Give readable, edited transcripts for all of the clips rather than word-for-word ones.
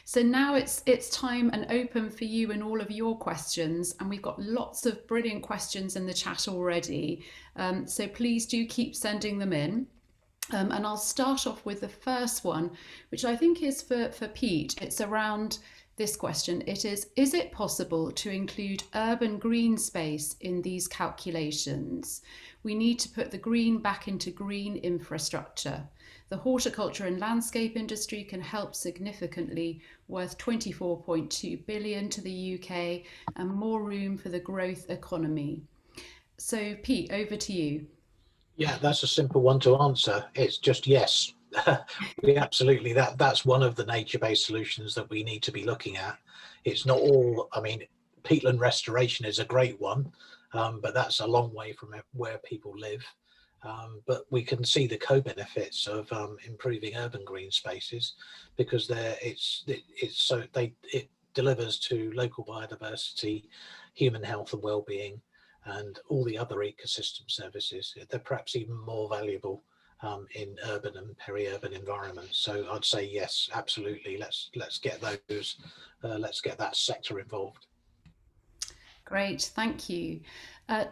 So now it's time and open for you and all of your questions, and we've got lots of brilliant questions in the chat already. So please do keep sending them in. And I'll start off with the first one, which I think is for Pete. It's around this question. It is it possible to include urban green space in these calculations? We need to put the green back into green infrastructure. The horticulture and landscape industry can help significantly, worth 24.2 billion to the UK and more room for the growth economy. So Pete, over to you. Yeah, that's a simple one to answer. It's just yes. We absolutely, that's one of the nature-based solutions that we need to be looking at. It's not all, I mean, peatland restoration is a great one, but that's a long way from where people live. But we can see the co-benefits of improving urban green spaces, because it delivers to local biodiversity, human health and well-being, and all the other ecosystem services. They're perhaps even more valuable in urban and peri-urban environments. So I'd say yes, absolutely. Let's get those. Let's get that sector involved. Great, thank you.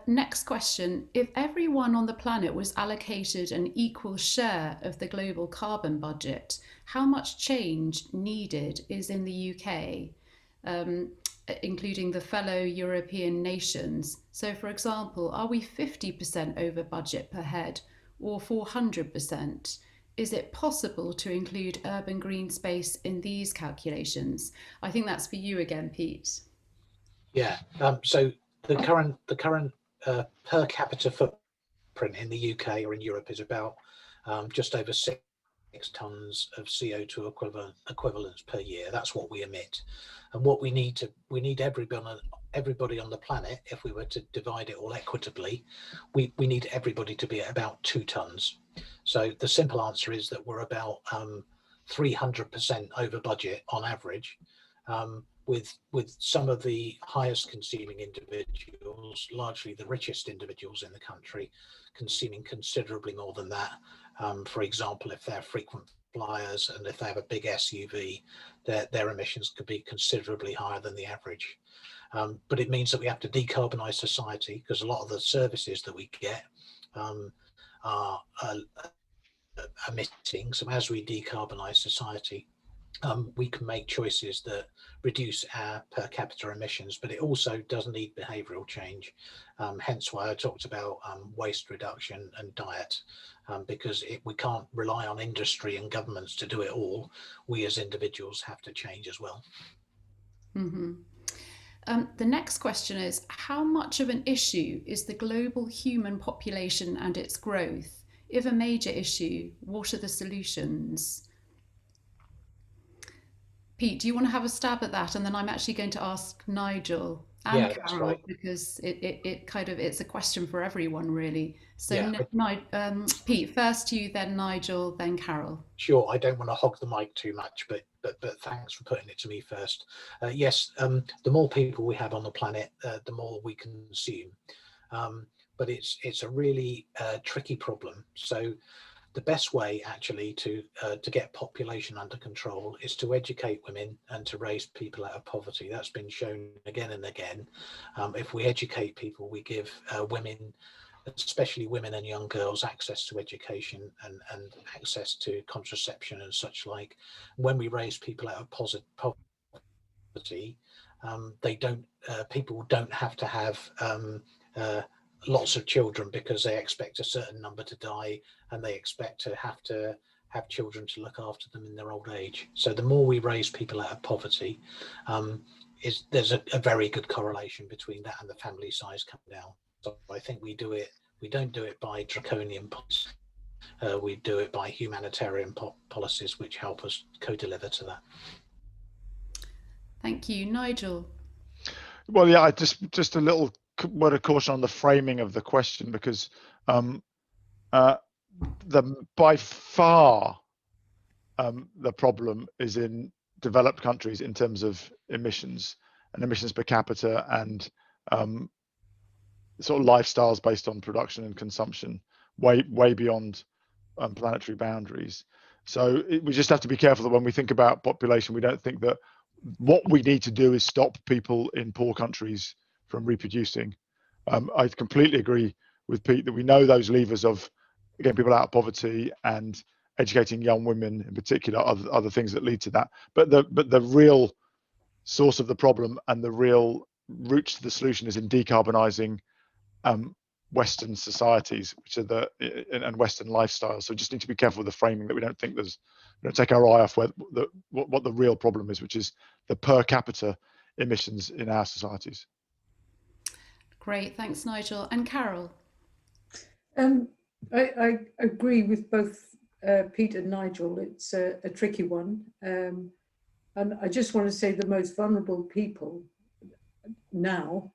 Next question. If everyone on the planet was allocated an equal share of the global carbon budget, how much change needed is in the UK, including the fellow European nations? So, for example, are we 50% over budget per head or 400%? Is it possible to include urban green space in these calculations? I think that's for you again, Pete. Yeah. So the current per capita footprint in the UK or in Europe is about just over 6 tons of CO2 equivalents per year. That's what we emit, and what we need everybody on the planet. If we were to divide it all equitably, we need everybody to be at about 2 tons. So the simple answer is that we're about 300% over budget on average. With some of the highest consuming individuals, largely the richest individuals in the country, consuming considerably more than that. For example, if they're frequent flyers and if they have a big SUV, their emissions could be considerably higher than the average. But it means that we have to decarbonise society, because a lot of the services that we get are emitting. So as we decarbonise society, we can make choices that reduce our per capita emissions, but it also does need behavioural change. Hence why I talked about waste reduction and diet, because we can't rely on industry and governments to do it all. We as individuals have to change as well. Mm-hmm. The next question is, how much of an issue is the global human population and its growth? If a major issue, what are the solutions? Pete, do you want to have a stab at that? And then I'm actually going to ask Nigel and Yeah, that's Carol, right. because it's a question for everyone really. So Yeah, Pete, first you, then Nigel, then Carol. sure. I don't want to hog the mic too much, but thanks for putting it to me first. Yes, the more people we have on the planet, the more we consume. But it's a really tricky problem. So the best way actually to get population under control is to educate women and to raise people out of poverty. That's been shown again and again. If we educate people, we give women, especially women and young girls, access to education and access to contraception and such like. When we raise people out of poverty, people don't have to have lots of children, because they expect a certain number to die, and they expect to have children to look after them in their old age. So the more we raise people out of poverty, there's a very good correlation between that and the family size coming down. So I think we don't do it by draconian policies. We do it by humanitarian policies which help us co-deliver to that. Thank you. Nigel. Well, yeah, just a little word of caution on the framing of the question, because by far the problem is in developed countries in terms of emissions and emissions per capita, and sort of lifestyles based on production and consumption way beyond planetary boundaries. So we just have to be careful that when we think about population, we don't think that what we need to do is stop people in poor countries from reproducing. I completely agree with Pete that we know those levers of getting people out of poverty and educating young women in particular, other things that lead to that. But the real source of the problem and the real route to the solution is in decarbonising Western societies, which are and Western lifestyles. So we just need to be careful with the framing, that we don't think we don't take our eye off what the real problem is, which is the per capita emissions in our societies. Great, thanks, Nigel. And Carol? I agree with both Pete and Nigel. It's a tricky one. And I just want to say the most vulnerable people now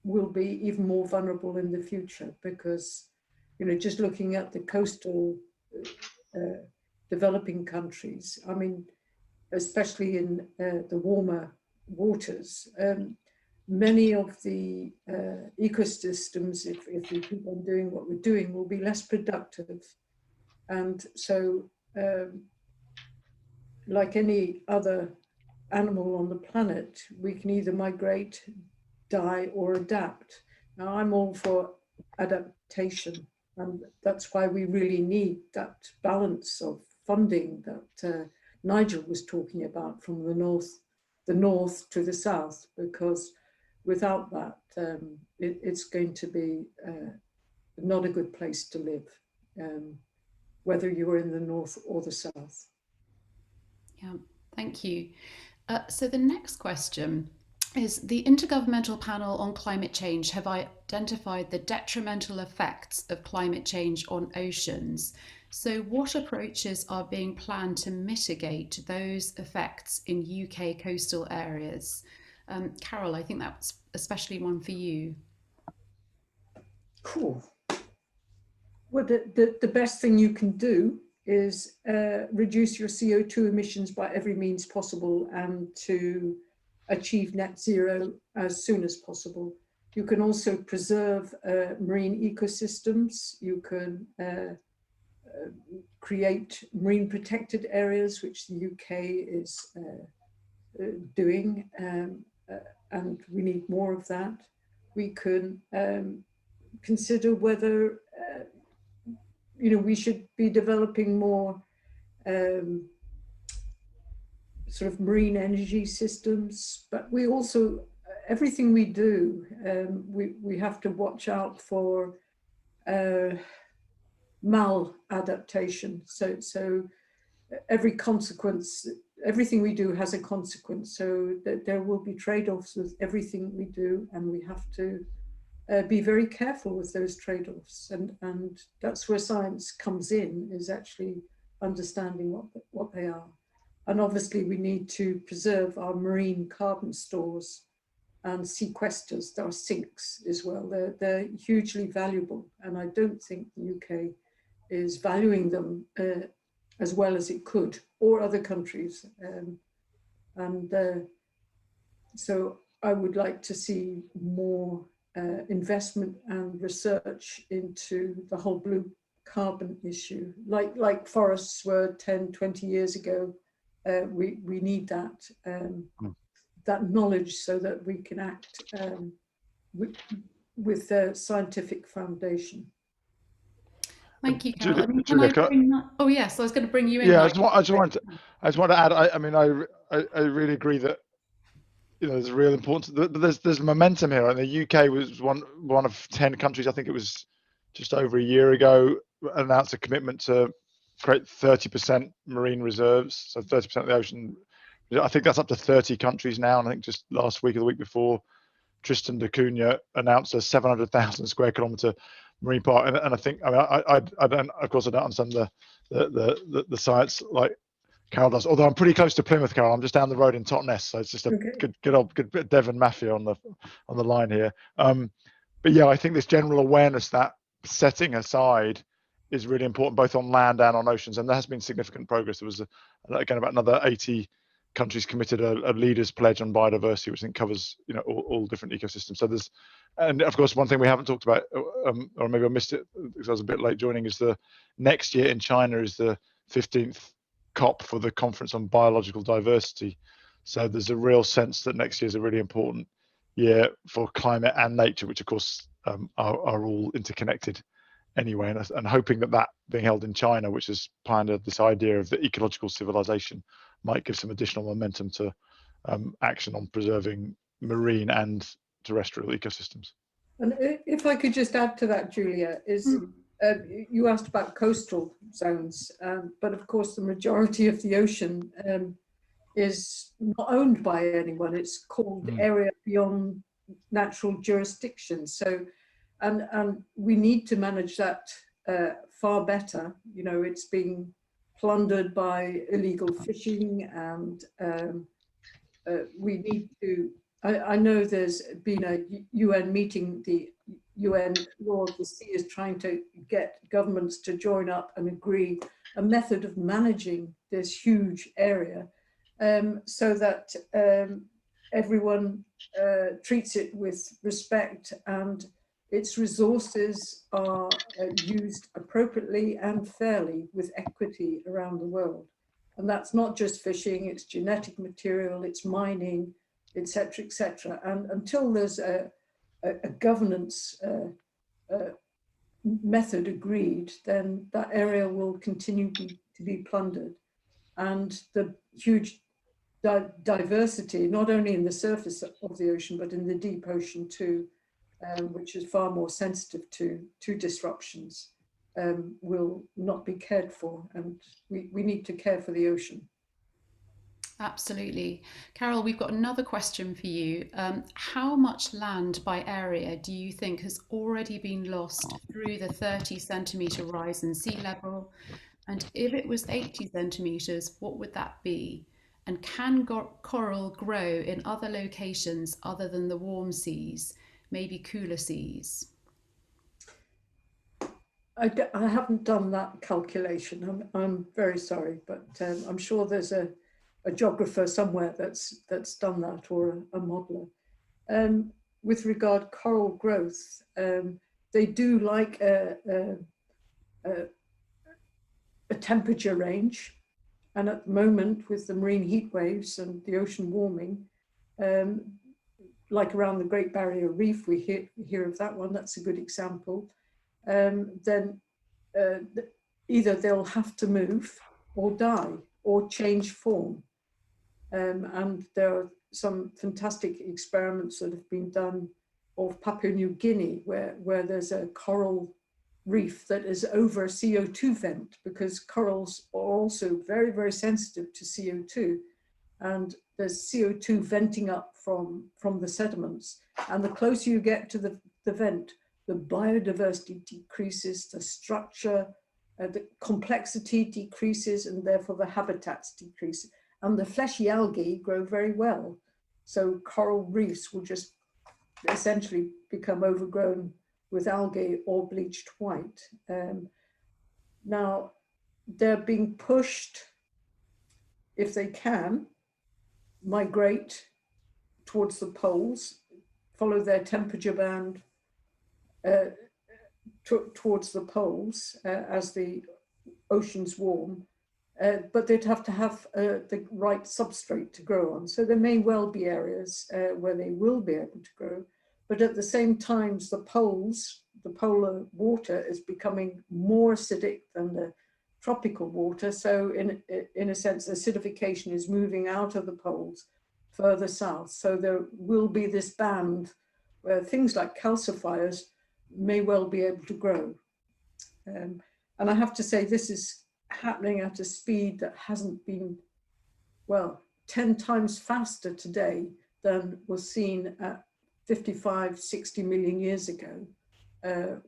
will be even more vulnerable in the future, because, you know, just looking at the coastal developing countries, I mean, especially in the warmer waters, many of the ecosystems, if we keep on doing what we're doing, will be less productive. And so, like any other animal on the planet, we can either migrate, die, or adapt. Now, I'm all for adaptation, and that's why we really need that balance of funding that Nigel was talking about, from the north to the south, because without that, it's going to be not a good place to live, whether you're in the north or the south. Yeah, thank you. So the next question is, the Intergovernmental Panel on Climate Change have identified the detrimental effects of climate change on oceans. So what approaches are being planned to mitigate those effects in UK coastal areas? Carol, I think that's especially one for you. Cool. Well, the best thing you can do is reduce your CO2 emissions by every means possible, and to achieve net zero as soon as possible. You can also preserve marine ecosystems. You can create marine protected areas, which the UK is doing, and we need more of that. We can consider whether you know, we should be developing more sort of marine energy systems, but we also, everything we do, we have to watch out for maladaptation. So every consequence, everything we do has a consequence. So that there will be trade-offs with everything we do, and we have to be very careful with those trade-offs. And that's where science comes in, is actually understanding what they are. And obviously we need to preserve our marine carbon stores and sequesters, our sinks as well. They're hugely valuable, and I don't think the UK is valuing them as well as it could, or other countries. So I would like to see more investment and research into the whole blue carbon issue. Like forests were 10, 20 years ago, we need that that knowledge so that we can act with a scientific foundation. Thank you, Carol. Can I bring that? Oh yes, I was going to bring you in. Yeah, I just want to add. I mean, I really agree that, you know, there's a real importance, but there's momentum here. And the UK was one of 10 countries, I think it was just over a year ago, announced a commitment to create 30% marine reserves, so 30% of the ocean. I think that's up to 30 countries now, and I think just last week or the week before, Tristan da Cunha announced a 700,000 square kilometre marine park. And I think, I mean, I don't, of course, I don't understand the science like Carol does, although I'm pretty close to Plymouth, Carol. I'm just down the road in Totnes, so it's just a good bit of Devon Mafia on the line here. But yeah, I think this general awareness that setting aside is really important, both on land and on oceans, and there has been significant progress. There was again about another 80 countries committed a leaders pledge on biodiversity, which I think covers, you know, all different ecosystems. So there's, and of course, one thing we haven't talked about, or maybe I missed it because I was a bit late joining, is the next year in China is the 15th COP for the Conference on Biological Diversity. So there's a real sense that next year is a really important year for climate and nature, which of course are all interconnected anyway, and hoping that being held in China, which has pioneered this idea of the ecological civilization, might give some additional momentum to action on preserving marine and terrestrial ecosystems. And if I could just add to that, Julia, is you asked about coastal zones, but of course the majority of the ocean is not owned by anyone. It's called area beyond natural jurisdiction. So, and we need to manage that far better. You know, it's being plundered by illegal fishing, and we need to. I know there's been a UN meeting. The UN Law of the Sea is trying to get governments to join up and agree a method of managing this huge area, so that everyone treats it with respect and its resources are used appropriately and fairly with equity around the world. And that's not just fishing, it's genetic material, it's mining, etc., etc. And until there's a governance method agreed, then that area will continue to be plundered. And the huge diversity, not only in the surface of the ocean, but in the deep ocean too, which is far more sensitive to disruptions, will not be cared for. And we need to care for the ocean. Absolutely. Carol, we've got another question for you. How much land by area do you think has already been lost through the 30 centimetre rise in sea level? And if it was 80 centimetres, what would that be? And can coral grow in other locations other than the warm seas, maybe cooler seas? I haven't done that calculation. I'm very sorry, but I'm sure there's a geographer somewhere that's done that, or a modeler. With regard coral growth, they do like a temperature range, and at the moment with the marine heat waves and the ocean warming, like around the Great Barrier Reef, we hear of that one. That's a good example. Then either they'll have to move or die or change form. And there are some fantastic experiments that have been done of Papua New Guinea, where there's a coral reef that is over a CO2 vent, because corals are also very, very sensitive to CO2. And there's CO2 venting up from the sediments. And the closer you get to the vent, the biodiversity decreases, the structure, the complexity decreases, and therefore the habitats decrease. And the fleshy algae grow very well. So coral reefs will just essentially become overgrown with algae or bleached white. Now, they're being pushed, if they can, migrate towards the poles, follow their temperature band towards the poles as the oceans warm, but they'd have to have the right substrate to grow on. So there may well be areas where they will be able to grow, but at the same time, the polar water is becoming more acidic than the tropical water. So in a sense, acidification is moving out of the poles further south. So there will be this band where things like calcifiers may well be able to grow. And I have to say, this is happening at a speed that hasn't been, well, 10 times faster today than was seen at 55, 60 million years ago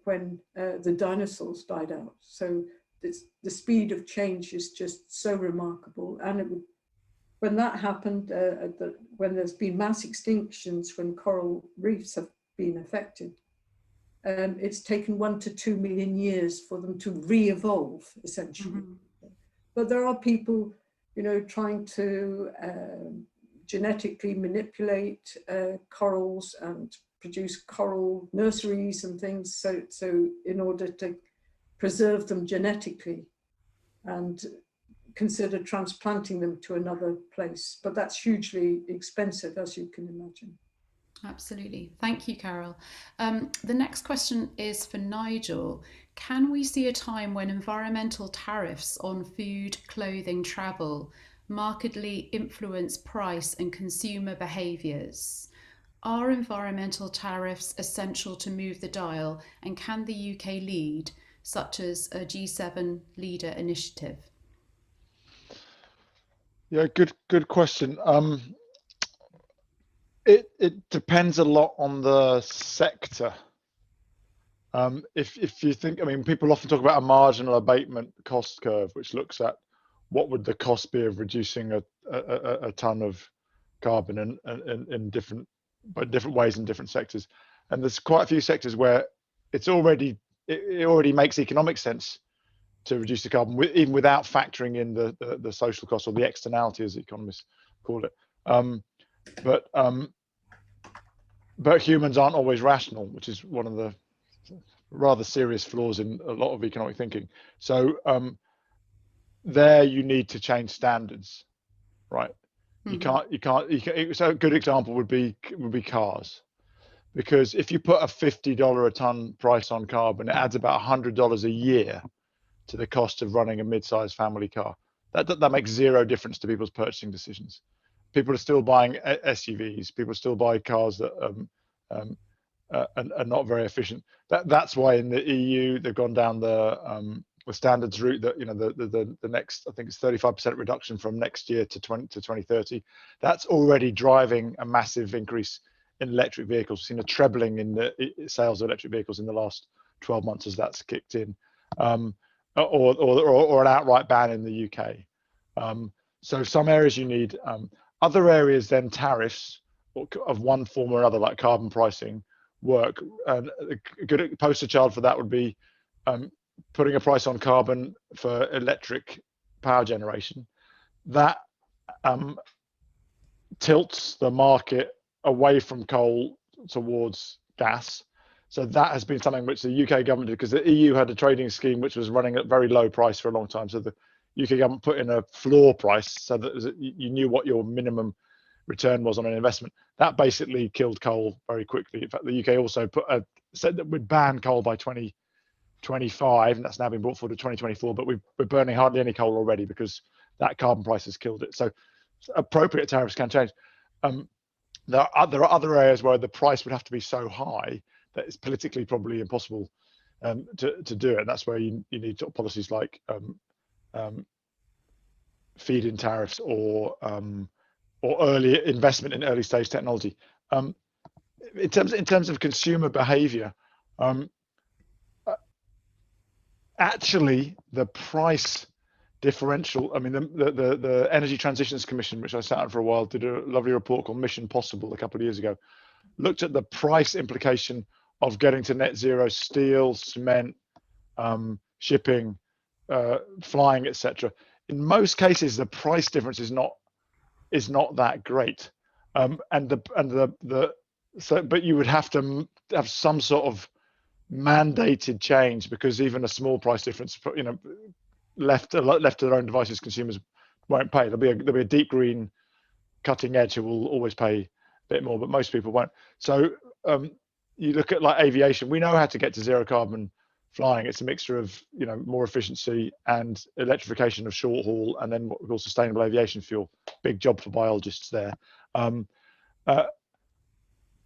when the dinosaurs died out. So the speed of change is just so remarkable. And it would, when that happened, when there's been mass extinctions, when coral reefs have been affected, it's taken 1 to 2 million years for them to re-evolve, essentially. Mm-hmm. But there are people, you know, trying to genetically manipulate corals and produce coral nurseries and things, so in order to preserve them genetically. And consider transplanting them to another place, but that's hugely expensive, as you can imagine. Absolutely. Thank you, Carol. The next question is for Nigel. Can we see a time when environmental tariffs on food, clothing, travel markedly influence price and consumer behaviours? Are environmental tariffs essential to move the dial, and can the UK lead, such as a G7 leader initiative? Yeah, good question. It depends a lot on the sector. If you think, I mean, people often talk about a marginal abatement cost curve, which looks at what would the cost be of reducing a ton of carbon in different ways in different sectors. And there's quite a few sectors where it already makes economic sense to reduce the carbon, even without factoring in the social cost or the externality, as economists call it. But humans aren't always rational, which is one of the rather serious flaws in a lot of economic thinking. So there you need to change standards, right? Mm-hmm. You can't. So a good example would be cars, because if you put a $50 a ton price on carbon, it adds about $100 a year to the cost of running a mid-sized family car. That makes zero difference to people's purchasing decisions. People are still buying SUVs. People still buy cars that are not very efficient. That's why in the EU they've gone down the standards route, that the next, I think it's 35% reduction from next year to 2030. That's already driving a massive increase in electric vehicles. We've seen a trebling in the sales of electric vehicles in the last 12 months as that's kicked in, or an outright ban in the UK. So some areas you need. Other areas, then tariffs of one form or another, like carbon pricing, work. And a good poster child for that would be putting a price on carbon for electric power generation. That tilts the market away from coal towards gas. So that has been something which the UK government did, because the EU had a trading scheme which was running at very low price for a long time. So the UK government put in a floor price so that you knew what your minimum return was on an investment. That basically killed coal very quickly. In fact, the UK also said that we'd ban coal by 2025, and that's now been brought forward to 2024. But we're burning hardly any coal already because that carbon price has killed it. So appropriate tariffs can change. There are other areas where the price would have to be so high that it's politically probably impossible to do it. And that's where you need policies like feed-in tariffs or early investment in early stage technology. In terms of consumer behavior, actually the price differential, I mean, the Energy Transitions Commission, which I sat on for a while, did a lovely report called Mission Possible a couple of years ago, looked at the price implication of getting to net zero steel, cement, shipping, flying, etc. In most cases, the price difference is not that great, but you would have to have some sort of mandated change, because even a small price difference, left to their own devices, consumers won't pay. There'll be a deep green cutting edge who will always pay a bit more, but most people won't. So you look at like aviation. We know how to get to zero carbon flying. It's a mixture of more efficiency and electrification of short haul, and then what we call sustainable aviation fuel. Big job for biologists there.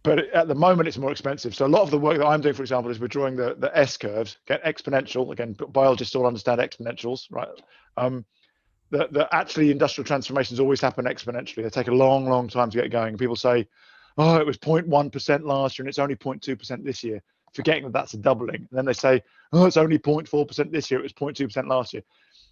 But at the moment it's more expensive. So a lot of the work that I'm doing, for example, is we're drawing the S curves, get exponential. Again, biologists all understand exponentials, right? Actually industrial transformations always happen exponentially. They take a long time to get going. People say, oh, it was 0.1% last year and it's only 0.2% this year, forgetting that that's a doubling. And then they say, oh, it's only 0.4% this year, it was 0.2% last year.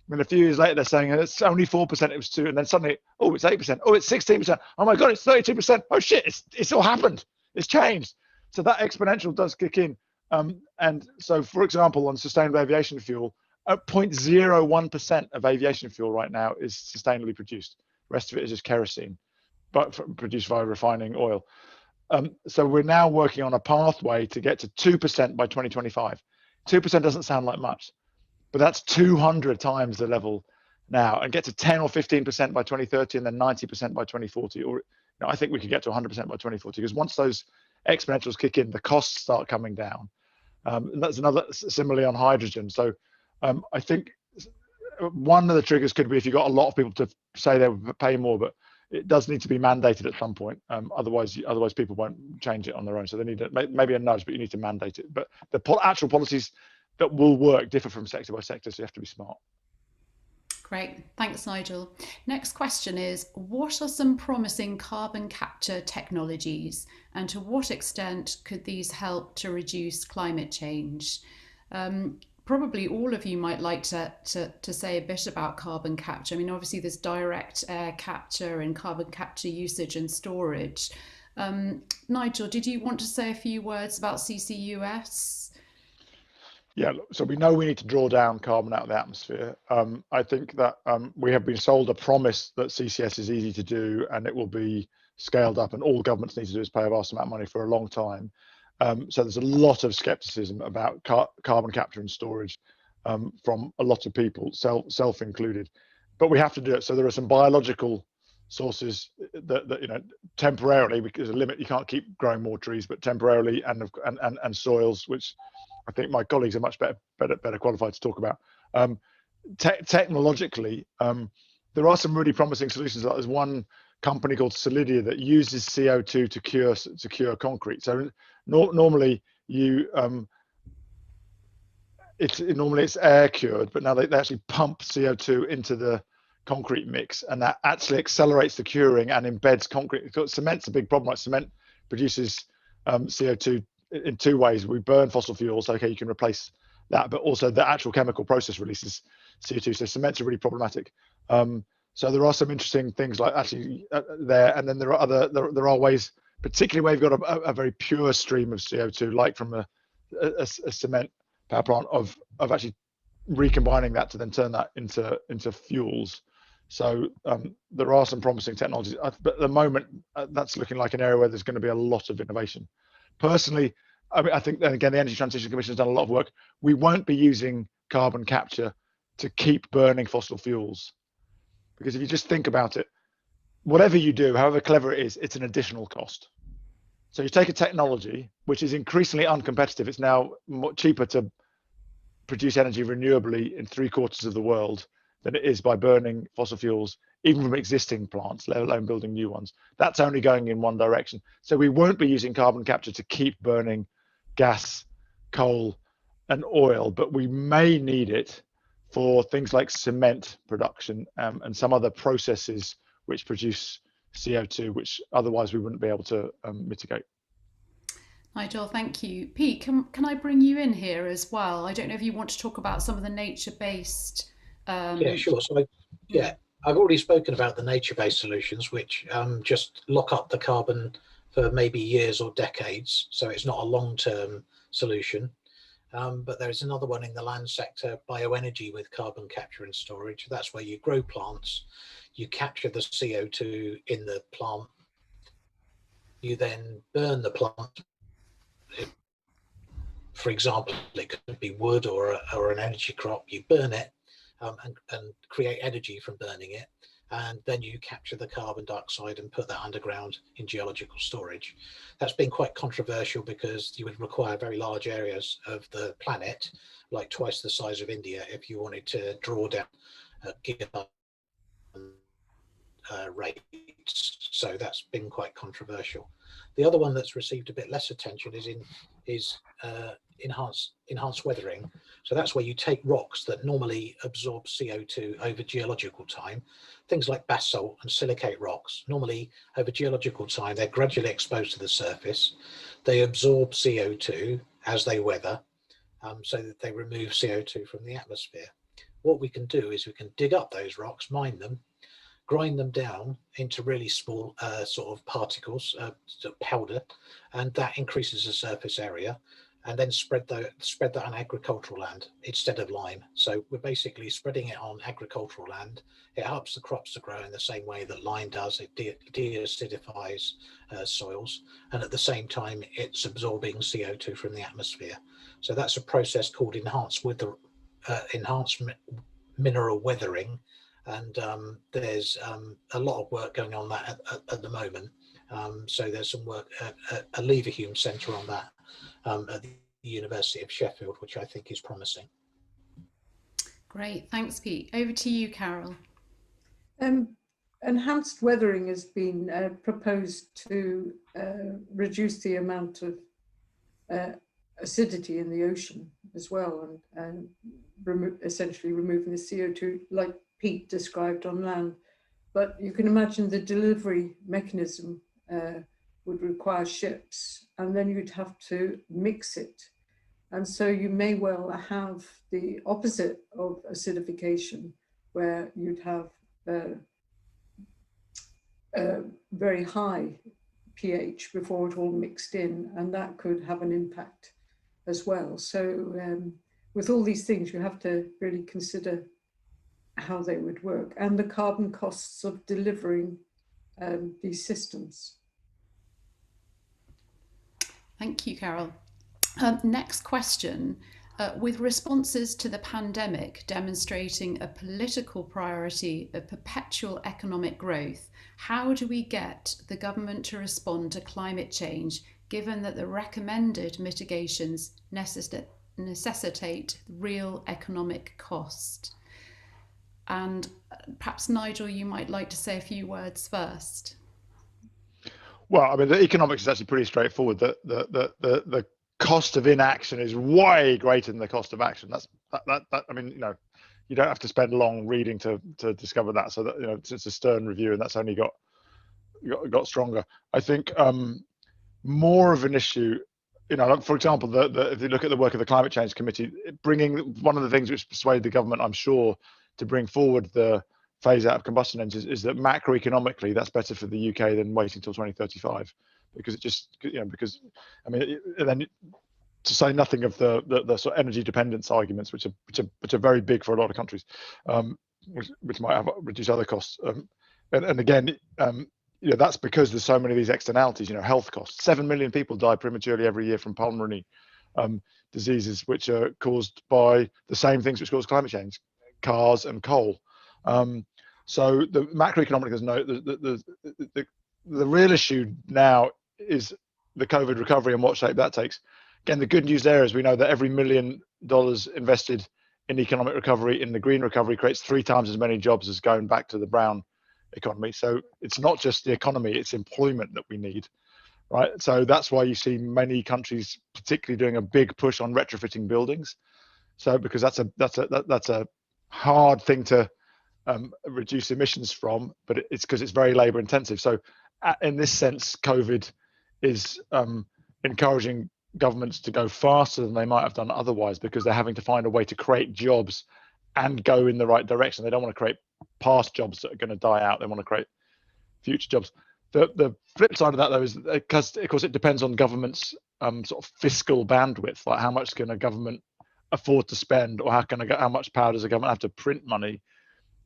And a few years later, they're saying it's only 4%, it was 2%. And then suddenly, oh, it's 8%. Oh, it's 16%. Oh my God, it's 32%. Oh shit, it's all happened. It's changed. So that exponential does kick in. And so, for example, on sustainable aviation fuel, 0.01% of aviation fuel right now is sustainably produced. The rest of it is just kerosene, but produced via refining oil. So we're now working on a pathway to get to 2% by 2025. 2% doesn't sound like much, but that's 200 times the level now and get to 10 or 15% by 2030 and then 90% by 2040, or I think we could get to 100% by 2040, because once those exponentials kick in, the costs start coming down. And that's another, similarly on hydrogen. So I think one of the triggers could be if you got a lot of people to say they would pay more, but it does need to be mandated at some point. Otherwise people won't change it on their own. So they need maybe a nudge, but you need to mandate it. But the actual policies that will work differ from sector by sector, so you have to be smart. Great, thanks Nigel. Next question is, what are some promising carbon capture technologies, and to what extent could these help to reduce climate change? Probably all of you might like to say a bit about carbon capture. I mean, obviously there's direct air capture and carbon capture usage and storage. Nigel, did you want to say a few words about CCUS? Yeah, so we know we need to draw down carbon out of the atmosphere. I think that we have been sold a promise that CCS is easy to do and it will be scaled up, and all governments need to do is pay a vast amount of money for a long time. So there's a lot of skepticism about carbon capture and storage from a lot of people, self included. But we have to do it. So there are some biological sources that temporarily, because there's a limit, you can't keep growing more trees, but temporarily, and soils, which I think my colleagues are much better qualified to talk about. Technologically, there are some really promising solutions. There's one company called Solidia that uses CO2 to cure concrete. So normally it's air cured, but now they actually pump CO2 into the concrete mix, and that actually accelerates the curing and embeds concrete. Cement's a big problem. Like cement produces CO2 in two ways. We burn fossil fuels, okay, you can replace that, but also the actual chemical process releases CO2. So cement's are really problematic. So there are some interesting things like actually there, and then there are ways, particularly where you've got a very pure stream of CO2, like from a cement power plant, of actually recombining that to then turn that into fuels. So there are some promising technologies, but at the moment that's looking like an area where there's going to be a lot of innovation. Personally, I mean, I think then again, the Energy Transition Commission has done a lot of work. We won't be using carbon capture to keep burning fossil fuels, because if you just think about it, whatever you do, however clever it is, it's an additional cost. So you take a technology which is increasingly uncompetitive. It's now cheaper to produce energy renewably in 3/4 of the world than it is by burning fossil fuels, even from existing plants, let alone building new ones. That's only going in one direction. So we won't be using carbon capture to keep burning gas, coal, and oil, but we may need it for things like cement production and some other processes which produce CO2, which otherwise we wouldn't be able to mitigate. Nigel, thank you. Pete, can I bring you in here as well? I don't know if you want to talk about some of the nature-based. Yeah, sure. So I've already spoken about the nature-based solutions, which just lock up the carbon for maybe years or decades. So it's not a long-term solution. But there is another one in the land sector, bioenergy with carbon capture and storage. That's where you grow plants, you capture the CO2 in the plant, you then burn the plant. For example, it could be wood or an energy crop. You burn it and create energy from burning it, and then you capture the carbon dioxide and put that underground in geological storage. That's been quite controversial because you would require very large areas of the planet, like twice the size of India, if you wanted to draw down gigaton rates. So that's been quite controversial. The other one that's received a bit less attention is enhanced weathering. So that's where you take rocks that normally absorb CO2 over geological time, things like basalt and silicate rocks. Normally over geological time, they're gradually exposed to the surface. They absorb CO2 as they weather, so that they remove CO2 from the atmosphere. What we can do is we can dig up those rocks, mine them, grind them down into really small sort of particles, powder, and that increases the surface area, and then spread that on agricultural land instead of lime. So we're basically spreading it on agricultural land. It helps the crops to grow in the same way that lime does. It de-acidifies soils, and at the same time it's absorbing CO2 from the atmosphere. So that's a process called enhanced mineral weathering, and there's a lot of work going on that at the moment. So there's some work at a Leverhulme Centre on that at the University of Sheffield, which I think is promising. Great, thanks, Pete. Over to you, Carol. Enhanced weathering has been proposed to reduce the amount of acidity in the ocean as well, and essentially removing the CO2, like Pete described on land. But you can imagine the delivery mechanism would require ships, and then you'd have to mix it. And so you may well have the opposite of acidification, where you'd have very high pH before it all mixed in, and that could have an impact as well. So with all these things, you have to really consider how they would work and the carbon costs of delivering these systems. Thank you, Carol. Next question. With responses to the pandemic demonstrating a political priority of perpetual economic growth, how do we get the government to respond to climate change, given that the recommended mitigations necessitate real economic cost? And perhaps, Nigel, you might like to say a few words first. Well, I mean, the economics is actually pretty straightforward. The cost of inaction is way greater than the cost of action. That I mean, you know, you don't have to spend long reading to discover that. So that, you know, it's a stern review, and that's only got stronger. I think more of an issue, you know, for example, if you look at the work of the Climate Change Committee, bringing one of the things which persuaded the government, I'm sure, to bring forward the phase out of combustion engines is that macroeconomically that's better for the UK than waiting till 2035, because it just, you know, because I mean, then to say nothing of the sort of energy dependence arguments, which are very big for a lot of countries, which might have reduce other costs, and again, you know, that's because there's so many of these externalities. You know, health costs. 7 million people die prematurely every year from pulmonary diseases, which are caused by the same things which cause climate change: cars and coal. So the macroeconomic, there's no, the real issue now is the COVID recovery and what shape that takes. Again, the good news there is we know that every $1 million invested in economic recovery, in the green recovery, creates 3 times as many jobs as going back to the brown economy. So it's not just the economy, it's employment that we need, right? So that's why you see many countries particularly doing a big push on retrofitting buildings. So because that's a hard thing to reduce emissions from, but it's because it's very labor intensive. So in this sense, COVID is encouraging governments to go faster than they might have done otherwise, because they're having to find a way to create jobs and go in the right direction. They don't want to create past jobs that are going to die out. They want to create future jobs. The flip side of that, though, is because of course it depends on government's sort of fiscal bandwidth. Like, how much can a government afford to spend, or how much power does a government have to print money,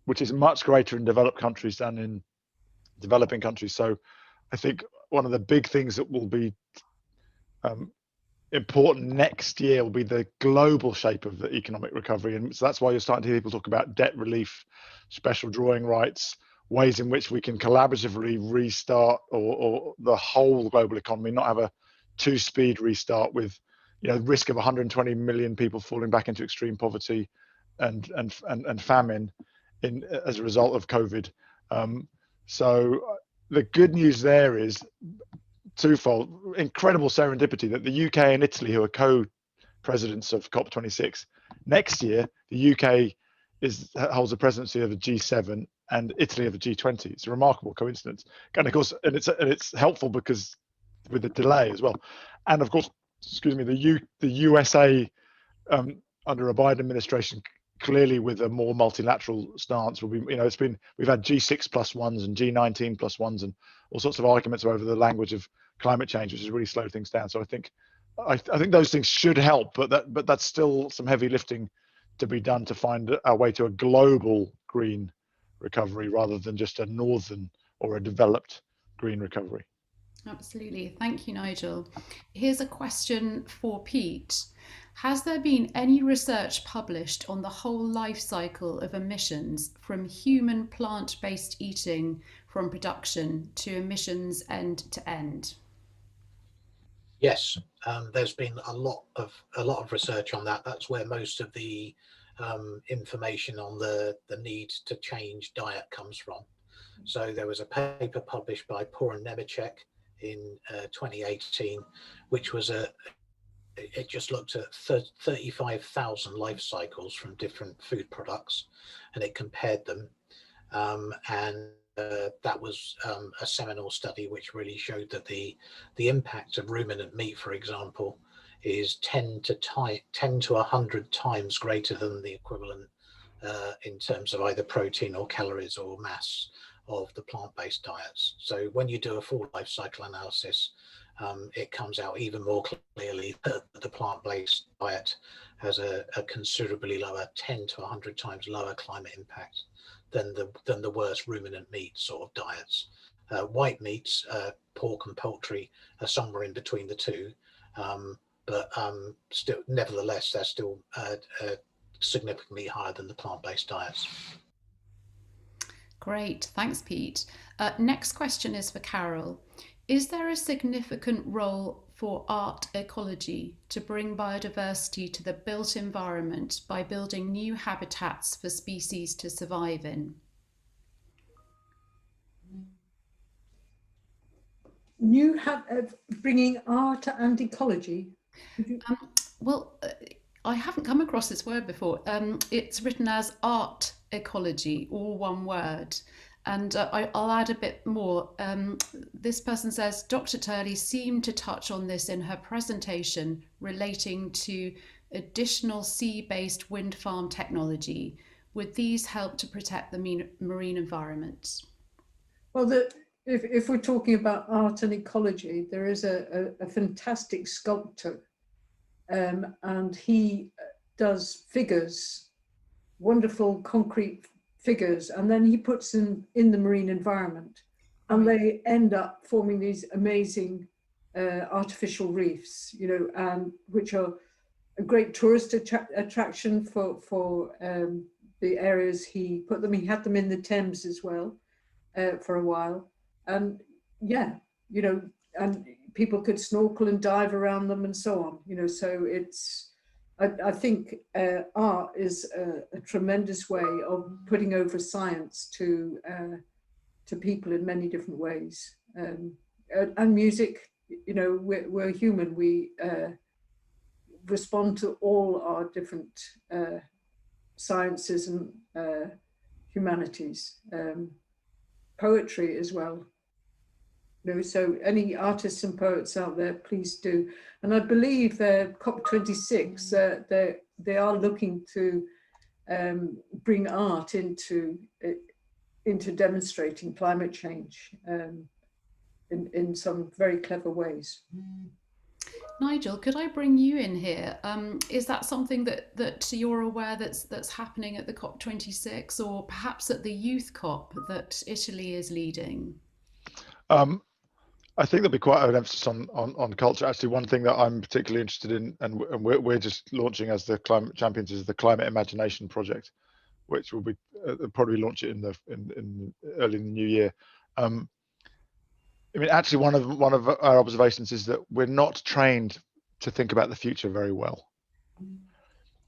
which is much greater in developed countries than in developing countries. So I think one of the big things that will be important next year will be the global shape of the economic recovery. And so that's why you're starting to hear people talk about debt relief, special drawing rights, ways in which we can collaboratively restart or the whole global economy, not have a 2-speed restart with, you know, risk of 120 million people falling back into extreme poverty and famine as a result of COVID. So the good news there is twofold. Incredible serendipity that the UK and Italy, who are co-presidents of COP26, next year the UK holds the presidency of the G7 and Italy of the G20. It's a remarkable coincidence, and of course, and it's helpful because with the delay as well, and of course, excuse me, the USA under a Biden administration, clearly with a more multilateral stance, will be, you know, we've had G6+1s and G19+1s and all sorts of arguments over the language of climate change, which has really slowed things down. So I think those things should help, but that's still some heavy lifting to be done to find our way to a global green recovery rather than just a northern or a developed green recovery. Absolutely. Thank you, Nigel. Here's a question for Pete. Has there been any research published on the whole life cycle of emissions from human plant-based eating from production to emissions end to end? Yes, there's been a lot of research on that. That's where most of the information on the need to change diet comes from. So there was a paper published by Poor and Nemecek in 2018, which was it just looked at 35,000 life cycles from different food products, and it compared them. And that was a seminal study which really showed that the impact of ruminant meat, for example, is 10 to 100 times greater than the equivalent in terms of either protein or calories or mass of the plant-based diets. So when you do a full life cycle analysis, it comes out even more clearly that the plant-based diet has a considerably lower, 10 to 100 times lower climate impact than the worst ruminant meat sort of diets. White meats, pork and poultry, are somewhere in between the two, but still, nevertheless, they're still significantly higher than the plant-based diets. Great, thanks, Pete. Next question is for Carol. Is there a significant role for art ecology to bring biodiversity to the built environment by building new habitats for species to survive in? Bringing art and ecology. Well, I haven't come across this word before. It's written as art ecology, all one word. And I'll add a bit more. This person says, Dr. Turley seemed to touch on this in her presentation relating to additional sea-based wind farm technology. Would these help to protect the marine environment? Well, if we're talking about art and ecology, there is a fantastic sculptor, and he does figures, wonderful concrete figures, and then he puts them in the marine environment, and they end up forming these amazing artificial reefs, and which are a great tourist attraction for the areas he put them. He had them in the Thames as well for a while, and and people could snorkel and dive around them and so on. So it's. I think art is a tremendous way of putting over science to people in many different ways. And music, we're human. We respond to all our different sciences and humanities. Poetry as well. So any artists and poets out there, please do. And I believe the COP26, they are looking to bring art into demonstrating climate change in some very clever ways. Nigel, could I bring you in here? Is that something that you're aware that's happening at the COP26, or perhaps at the Youth COP that Italy is leading? I think there'll be quite an emphasis on culture. Actually, one thing that I'm particularly interested in, and we're just launching as the Climate Champions, is the Climate Imagination project, which will be probably launch it in early in the new year. I mean, actually, one of our observations is that we're not trained to think about the future very well,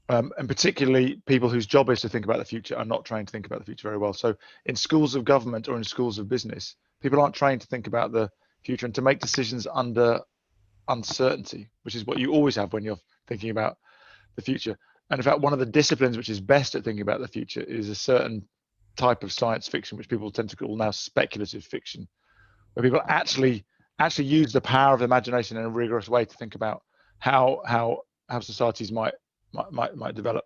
and particularly people whose job is to think about the future are not trained to think about the future very well. So, in schools of government or in schools of business, people aren't trained to think about the future and to make decisions under uncertainty, which is what you always have when you're thinking about the future. And in fact, one of the disciplines which is best at thinking about the future is a certain type of science fiction, which people tend to call now speculative fiction, where people actually use the power of imagination in a rigorous way to think about how societies might develop.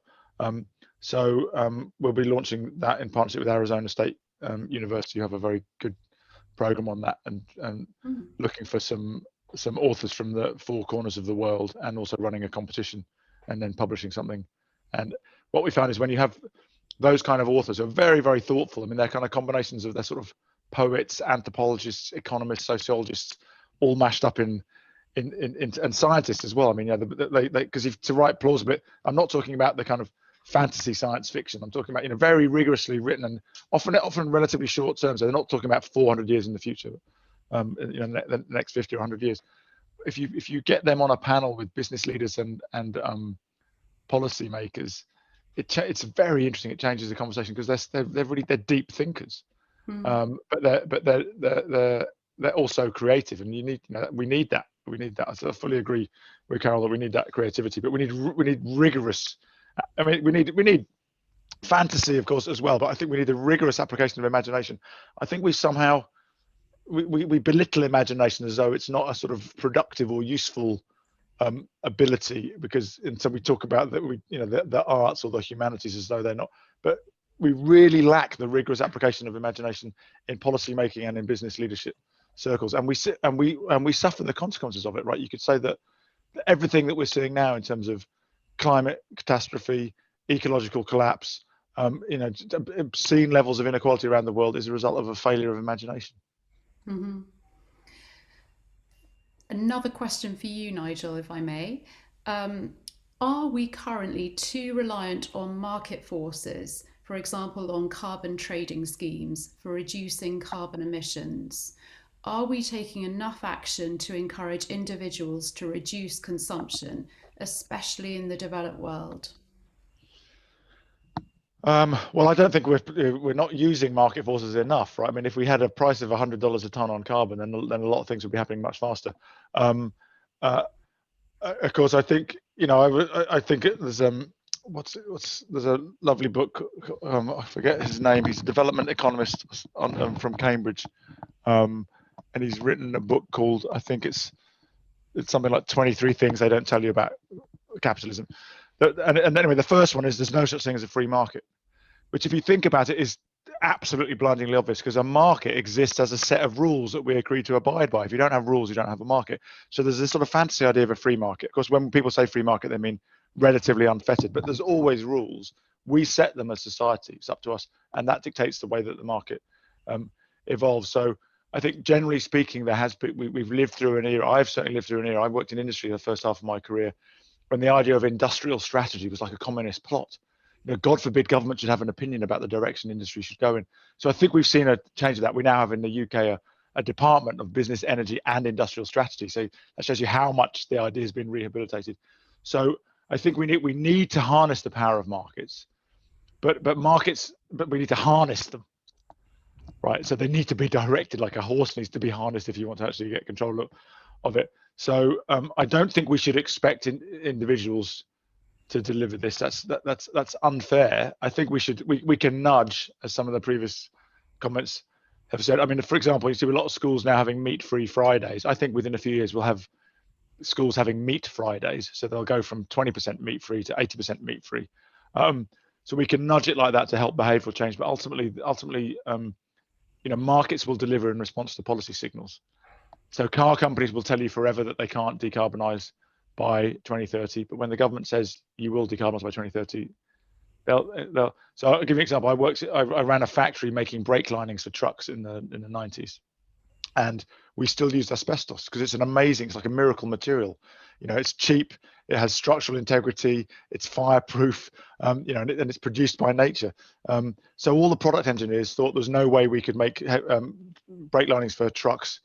So we'll be launching that in partnership with Arizona State University, who have a very good program on that, and looking for some authors from the four corners of the world, and also running a competition and then publishing something. And what we found is when you have those kind of authors who are very, very thoughtful, I mean, they're kind of combinations of, they're sort of poets, anthropologists, economists, sociologists, all mashed up in and scientists as well. I mean, yeah, because if to write plausible, I'm not talking about the kind of fantasy science fiction. I'm talking about very rigorously written and often relatively short term. So they're not talking about 400 years in the future, the next 50 or 100 years. If you get them on a panel with business leaders and policy makers, it's very interesting. It changes the conversation because they're deep thinkers, but they're also creative, and we need that. So I fully agree with Carol that we need that creativity, but we need rigorous. I mean, we need fantasy, of course, as well, but I think we need a rigorous application of imagination. I think we somehow we belittle imagination as though it's not a sort of productive or useful ability, because and so we talk about that the arts or the humanities as though they're not, but we really lack the rigorous application of imagination in policy making and in business leadership circles, and we suffer the consequences of it, right? You could say that everything that we're seeing now in terms of climate catastrophe, ecological collapse, obscene levels of inequality around the world is a result of a failure of imagination. Mm-hmm. Another question for you, Nigel, if I may. Are we currently too reliant on market forces, for example, on carbon trading schemes for reducing carbon emissions? Are we taking enough action to encourage individuals to reduce consumption, especially in the developed world? Well, I don't think we're not using market forces enough, right? I mean, if we had a price of $100 a ton on carbon, then a lot of things would be happening much faster. Of course, I think I think there's there's a lovely book. I forget his name. He's a development economist from Cambridge, and he's written a book called, I think it's something like 23 Things They Don't Tell You About Capitalism. And anyway, the first one is there's no such thing as a free market, which if you think about it is absolutely blindingly obvious, because a market exists as a set of rules that we agree to abide by. If you don't have rules, you don't have a market. So there's this sort of fantasy idea of a free market. Of course, when people say free market, they mean relatively unfettered, but there's always rules. We set them as society. It's up to us, and that dictates the way that the market evolves. So I think generally speaking, we've lived through an era. I've certainly lived through an era. I worked in industry the first half of my career, when the idea of industrial strategy was like a communist plot. God forbid government should have an opinion about the direction industry should go in. So I think we've seen a change of that. We now have in the UK a department of business, energy and industrial strategy. So that shows you how much the idea has been rehabilitated. So I think we need to harness the power of markets, but we need to harness them, right? So they need to be directed like a horse needs to be harnessed if you want to actually get control of it. So I don't think we should expect individuals to deliver this. That's unfair. I think we can nudge, as some of the previous comments have said. I mean, for example, you see a lot of schools now having meat-free Fridays. I think within a few years we'll have schools having meat Fridays, so they'll go from 20% meat-free to 80% meat-free. So we can nudge it like that to help behavioural change. But ultimately, markets will deliver in response to policy signals. So car companies will tell you forever that they can't decarbonize by 2030, but when the government says you will decarbonize by 2030, they'll. So I'll give you an example. I ran a factory making brake linings for trucks in the 90s, and we still used asbestos because it's it's like a miracle material. It's cheap, it has structural integrity, it's fireproof, and it's produced by nature. So all the product engineers thought there's no way we could make brake linings for trucks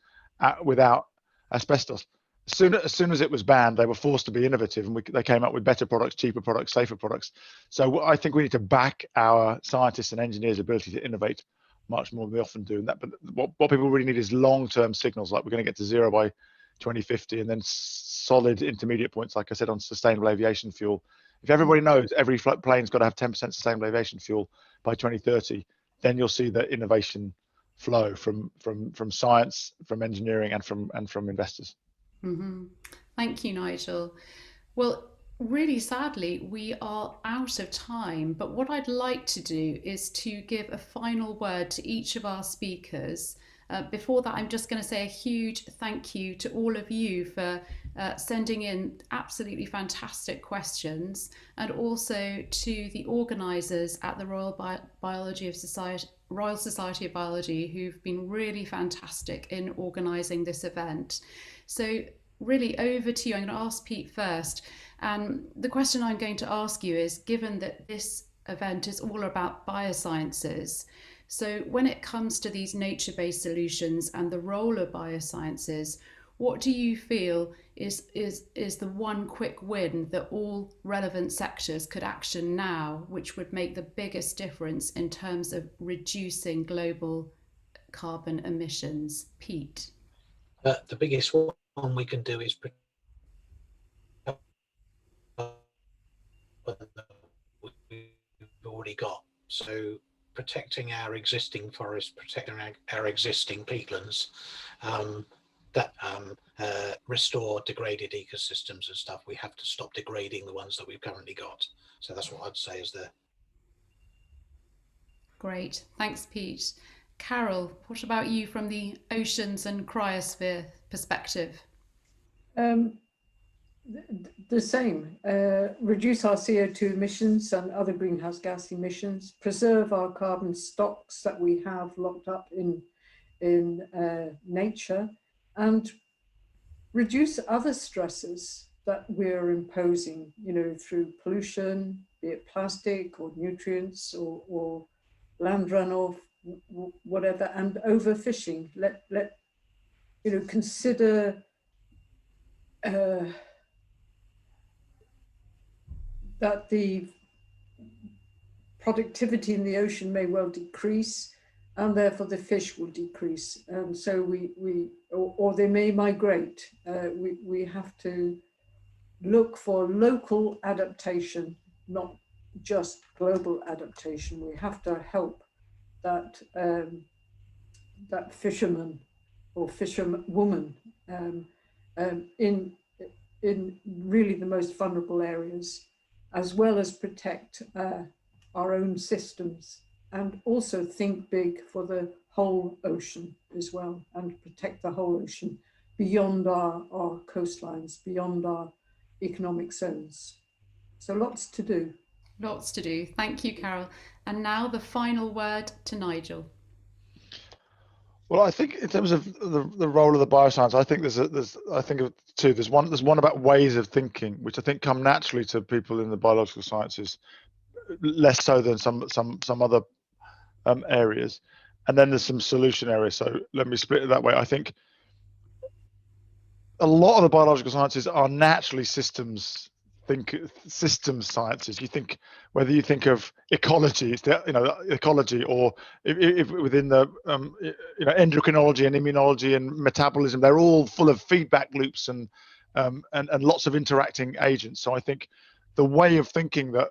without asbestos. As soon as it was banned, they were forced to be innovative, and they came up with better products, cheaper products, safer products. So I think we need to back our scientists and engineers' ability to innovate much more than we often do. But what people really need is long-term signals, like we're going to get to zero by 2050, and then solid intermediate points, like I said, on sustainable aviation fuel. If everybody knows every plane's got to have 10% sustainable aviation fuel by 2030, then you'll see the innovation flow from science, from engineering, and from investors. Mm-hmm. Thank you, Nigel. Well, really sadly, we are out of time, but what I'd like to do is to give a final word to each of our speakers. Before that, I'm just going to say a huge thank you to all of you for sending in absolutely fantastic questions, and also to the organisers at the Royal Society of Biology, who've been really fantastic in organising this event. So really over to you. I'm going to ask Pete first. And the question I'm going to ask you is, given that this event is all about biosciences, so when it comes to these nature-based solutions and the role of biosciences, what do you feel is the one quick win that all relevant sectors could action now, which would make the biggest difference in terms of reducing global carbon emissions? Pete? The biggest one we can do is protect what we've already got. So protecting our existing forests, protecting our existing peatlands, that restore degraded ecosystems and stuff. We have to stop degrading the ones that we've currently got. So that's what I'd say is the... Great, thanks Pete. Carol, what about you from the oceans and cryosphere perspective? The same, reduce our CO2 emissions and other greenhouse gas emissions, preserve our carbon stocks that we have locked up in nature, and reduce other stresses that we're imposing, through pollution, be it plastic or nutrients or land runoff, whatever, and overfishing. Let consider that the productivity in the ocean may well decrease, and therefore the fish will decrease. And so or they may migrate. We have to look for local adaptation, not just global adaptation. We have to help that that fisherman or fisherwoman in really the most vulnerable areas, as well as protect our own systems, and also think big for the whole ocean as well, and protect the whole ocean beyond our coastlines, beyond our economic zones. So lots to do. Lots to do. Thank you, Carol. And now the final word to Nigel. Well, I think in terms of the role of the bioscience, I think there's I think of two. There's one about ways of thinking, which I think come naturally to people in the biological sciences, less so than some other areas. And then there's some solution areas. So let me split it that way. I think a lot of the biological sciences are naturally systems sciences. You think, whether you think of ecology, ecology, or if within the endocrinology and immunology and metabolism, they're all full of feedback loops and lots of interacting agents. So I think the way of thinking that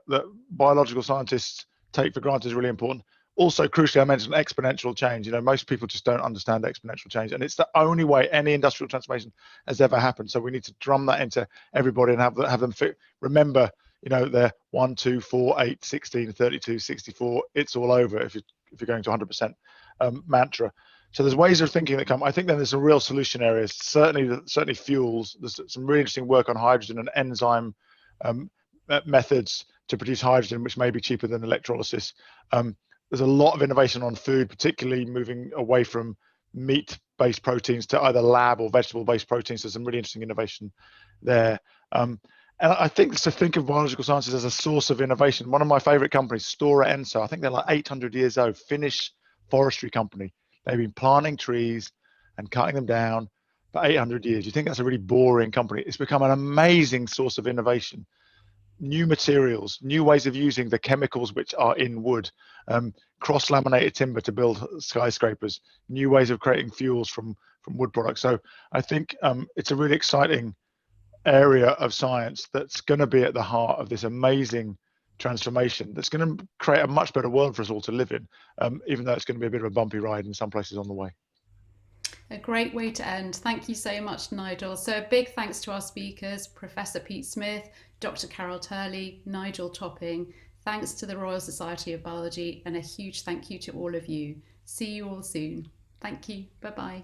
biological scientists take for granted is really important. Also, crucially, I mentioned exponential change. Most people just don't understand exponential change, and it's the only way any industrial transformation has ever happened. So we need to drum that into everybody and have them remember, they're 1, 2, 4, 8, 16, 32, 64. It's all over if you're going to 100% mantra. So there's ways of thinking that come. I think then there's some real solution areas. Certainly fuels. There's some really interesting work on hydrogen and enzyme methods to produce hydrogen, which may be cheaper than electrolysis. There's a lot of innovation on food, particularly moving away from meat-based proteins to either lab or vegetable-based proteins. There's some really interesting innovation there. And I think to think of biological sciences as a source of innovation. One of my favorite companies, Stora Enso, I think they're like 800 years old, Finnish forestry company. They've been planting trees and cutting them down for 800 years. You think that's a really boring company. It's become an amazing source of innovation. New materials, new ways of using the chemicals which are in wood, cross-laminated timber to build skyscrapers, new ways of creating fuels from wood products. So I think it's a really exciting area of science that's going to be at the heart of this amazing transformation that's going to create a much better world for us all to live in, even though it's going to be a bit of a bumpy ride in some places on the way. A great way to end. Thank you so much, Nigel. So a big thanks to our speakers, Professor Pete Smith, Dr. Carol Turley, Nigel Topping. Thanks to the Royal Society of Biology, and a huge thank you to all of you. See you all soon. Thank you. Bye-bye.